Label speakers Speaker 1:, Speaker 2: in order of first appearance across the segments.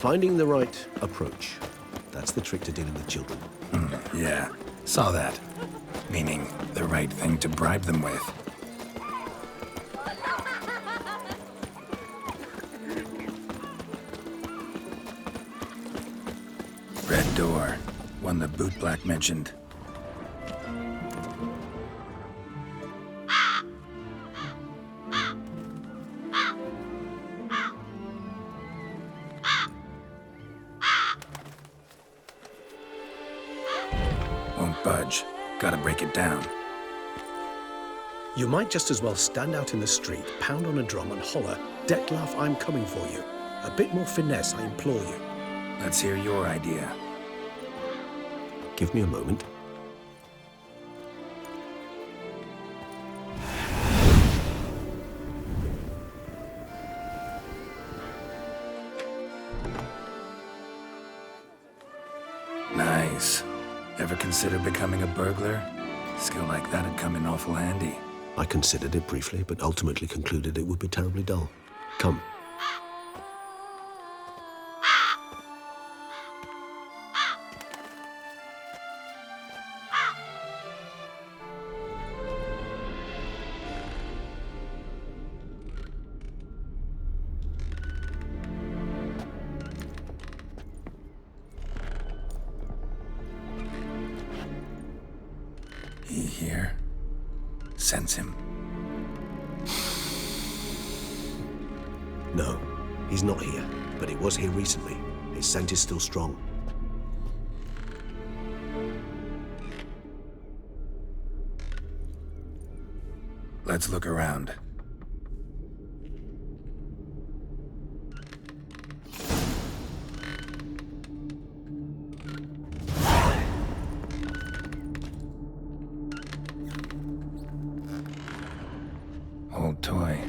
Speaker 1: Finding the right approach. That's the trick to dealing with children.
Speaker 2: Yeah, saw that. Meaning, the right thing to bribe them with. Red door. One the boot black mentioned. Won't budge. Gotta break it down.
Speaker 1: You might just as well stand out in the street, pound on a drum and holler, "Detlef, I'm coming for you." A bit more finesse, I implore you.
Speaker 2: Let's hear your idea.
Speaker 1: Give me a moment.
Speaker 2: Nice. Ever consider becoming a burglar? Skill like that'd come in awful handy.
Speaker 1: I considered it briefly, but ultimately concluded it would be terribly dull. Come.
Speaker 2: He here? Sense him.
Speaker 1: No, he's not here, but he was here recently. His scent is still strong.
Speaker 2: Let's look around. Old toy.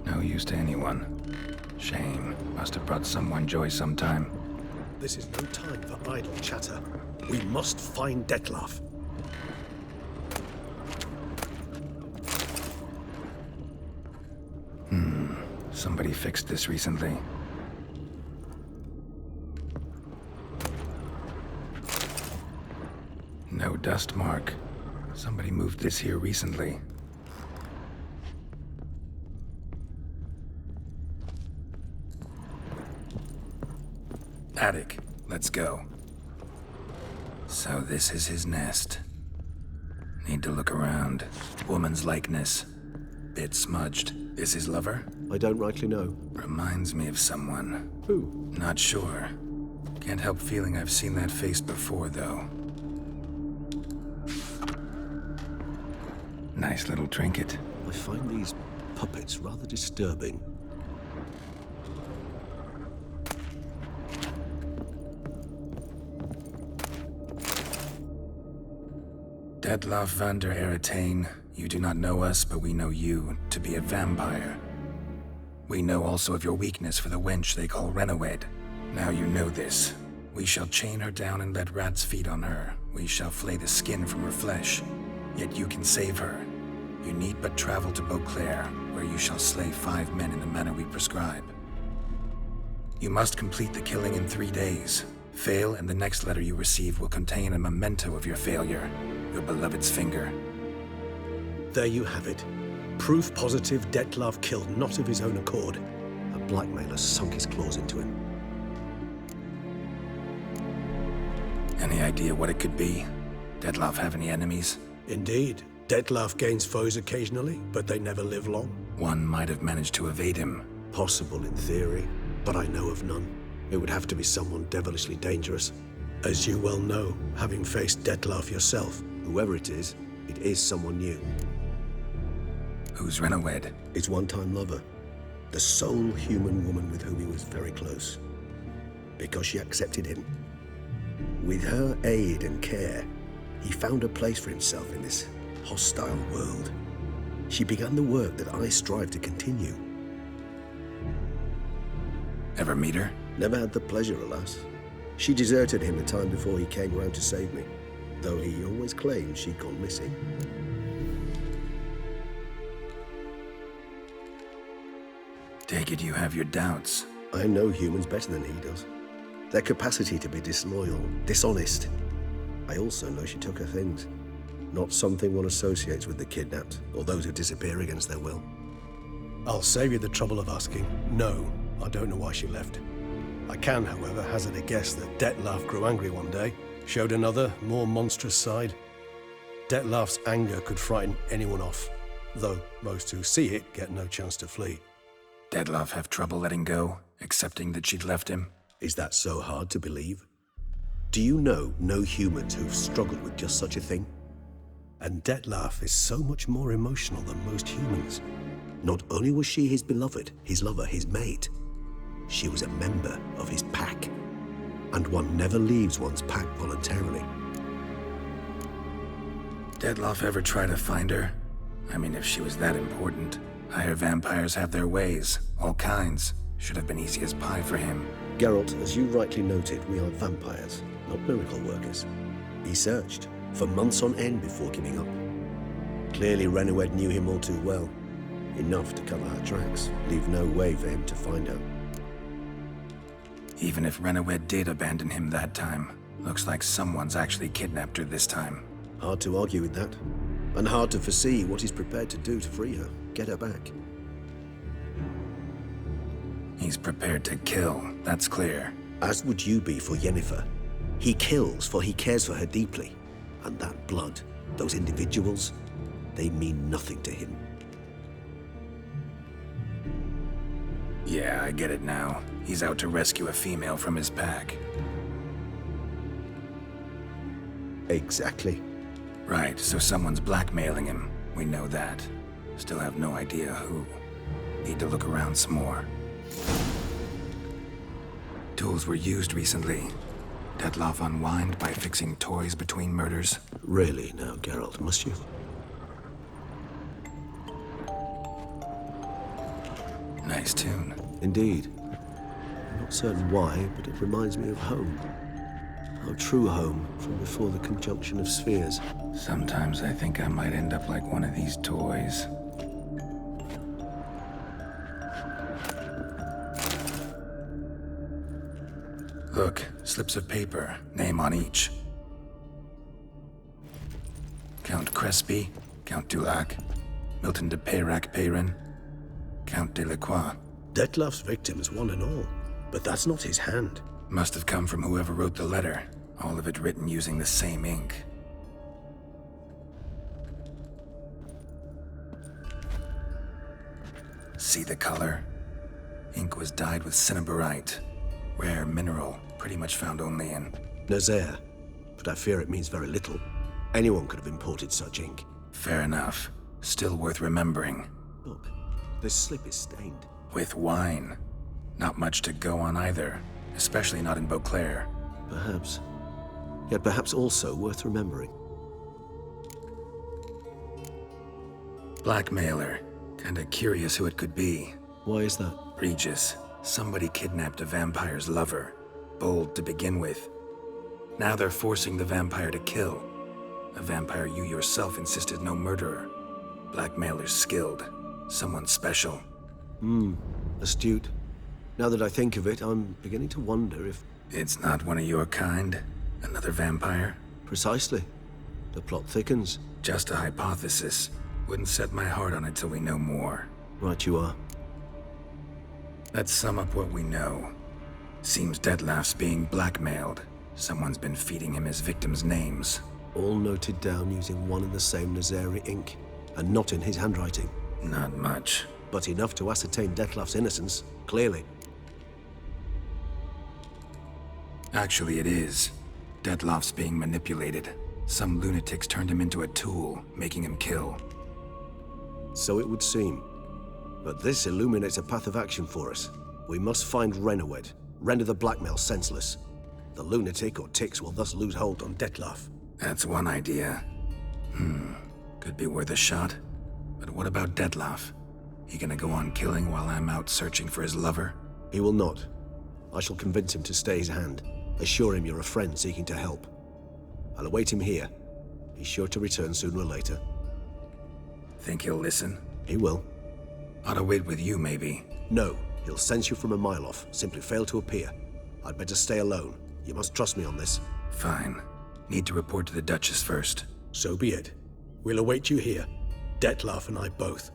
Speaker 2: No use to anyone. Shame. Must have brought someone joy sometime.
Speaker 1: This is no time for idle chatter. We must find Detlef.
Speaker 2: Somebody fixed this recently. No dust mark. Somebody moved this here recently. Attic. Let's go. So this is his nest. Need to look around. Woman's likeness. Bit smudged. Is his lover?
Speaker 1: I don't rightly know.
Speaker 2: Reminds me of someone.
Speaker 1: Who?
Speaker 2: Not sure. Can't help feeling I've seen that face before, though. Nice little trinket.
Speaker 1: I find these puppets rather disturbing.
Speaker 2: Detlef van der Eretain, you do not know us, but we know you to be a vampire. We know also of your weakness for the wench they call Renowed. Now you know this. We shall chain her down and let rats feed on her. We shall flay the skin from her flesh. Yet you can save her. You need but travel to Beauclair, where you shall slay 5 men in the manner we prescribe. You must complete the killing in 3 days. Fail, and the next letter you receive will contain a memento of your failure. Your beloved's finger.
Speaker 1: There you have it. Proof positive Detlef killed not of his own accord. A blackmailer sunk his claws into him.
Speaker 2: Any idea what it could be? Detlef have any enemies?
Speaker 1: Indeed. Detlef gains foes occasionally, but they never live long.
Speaker 2: One might have managed to evade him.
Speaker 1: Possible in theory, but I know of none. It would have to be someone devilishly dangerous. As you well know, having faced Detlef yourself, whoever it is someone new.
Speaker 2: Who's Renowed?
Speaker 1: His one-time lover. The sole human woman with whom he was very close. Because she accepted him. With her aid and care, he found a place for himself in this hostile world. She began the work that I strive to continue.
Speaker 2: Ever meet her?
Speaker 1: Never had the pleasure, alas. She deserted him the time before he came round to save me, though he always claimed she'd gone missing.
Speaker 2: Take it you have your doubts.
Speaker 1: I know humans better than he does. Their capacity to be disloyal, dishonest. I also know she took her things. Not something one associates with the kidnapped, or those who disappear against their will.
Speaker 3: I'll save you the trouble of asking. No, I don't know why she left. I can, however, hazard a guess that Detlef grew angry one day, showed another, more monstrous side. Detlef's anger could frighten anyone off, though most who see it get no chance to flee.
Speaker 2: Detlef have trouble letting go, accepting that she'd left him?
Speaker 1: Is that so hard to believe? Do you know no humans who've struggled with just such a thing?
Speaker 3: And Detlef is so much more emotional than most humans.
Speaker 1: Not only was she his beloved, his lover, his mate, she was a member of his pack. And one never leaves one's pack voluntarily.
Speaker 2: Detlef ever try to find her? I mean, if she was that important. Higher vampires have their ways, all kinds. Should have been easy as pie for him.
Speaker 1: Geralt, as you rightly noted, we are vampires, not miracle workers. He searched for months on end before giving up. Clearly Renowed knew him all too well. Enough to cover her tracks, leave no way for him to find her.
Speaker 2: Even if Renowed did abandon him that time, looks like someone's actually kidnapped her this time.
Speaker 1: Hard to argue with that. And hard to foresee what he's prepared to do to free her, get her back.
Speaker 2: He's prepared to kill, that's clear.
Speaker 1: As would you be for Yennefer. He kills for he cares for her deeply. And that blood, those individuals, they mean nothing to him.
Speaker 2: Yeah, I get it now. He's out to rescue a female from his pack.
Speaker 1: Exactly.
Speaker 2: Right, so someone's blackmailing him. We know that. Still have no idea who. Need to look around some more. Tools were used recently. Detlef unwind by fixing toys between murders.
Speaker 1: Really now, Geralt, must you?
Speaker 2: Nice tune.
Speaker 1: Indeed. I'm not certain why, but it reminds me of home. Our true home from before the conjunction of spheres.
Speaker 2: Sometimes I think I might end up like one of these toys. Look, slips of paper, name on each. Count Crespi, Count Dulac, Milton de Peyrac-Peyrin, Count Delacroix.
Speaker 1: Detlef's victims, one and all. But that's not his hand.
Speaker 2: Must have come from whoever wrote the letter. All of it written using the same ink. See the color? Ink was dyed with cinnabarite. Rare mineral, pretty much found only in
Speaker 1: Nazaire. But I fear it means very little. Anyone could have imported such ink.
Speaker 2: Fair enough. Still worth remembering.
Speaker 1: Look, this slip is stained.
Speaker 2: With wine. Not much to go on either. Especially not in Beauclair.
Speaker 1: Perhaps. Yet perhaps also worth remembering.
Speaker 2: Blackmailer. Kinda curious who it could be.
Speaker 1: Why is that?
Speaker 2: Regis. Somebody kidnapped a vampire's lover. Bold to begin with. Now they're forcing the vampire to kill. A vampire you yourself insisted no murderer. Blackmailer's skilled. Someone special.
Speaker 1: Astute. Now that I think of it, I'm beginning to wonder if...
Speaker 2: It's not one of your kind? Another vampire?
Speaker 1: Precisely. The plot thickens.
Speaker 2: Just a hypothesis. Wouldn't set my heart on it till we know more.
Speaker 1: Right you are.
Speaker 2: Let's sum up what we know. Seems Detlef's being blackmailed. Someone's been feeding him his victims' names.
Speaker 1: All noted down using one and the same Nazari ink. And not in his handwriting.
Speaker 2: Not much.
Speaker 1: But enough to ascertain Detlef's innocence, clearly.
Speaker 2: Actually, it is. Detlef's being manipulated. Some lunatics turned him into a tool, making him kill.
Speaker 1: So it would seem. But this illuminates a path of action for us. We must find Renowed, render the blackmail senseless. The lunatic or ticks will thus lose hold on Detlef.
Speaker 2: That's one idea. Could be worth a shot. But what about Detlef? He gonna go on killing while I'm out searching for his lover?
Speaker 1: He will not. I shall convince him to stay his hand. Assure him you're a friend seeking to help. I'll await him here. He's sure to return sooner or later.
Speaker 2: Think he'll listen?
Speaker 1: He will.
Speaker 2: Ought to wait with you, maybe.
Speaker 1: No, he'll sense you from a mile off. Simply fail to appear. I'd better stay alone. You must trust me on this.
Speaker 2: Fine. Need to report to the Duchess first.
Speaker 3: So be it. We'll await you here. Dettlaff and I both.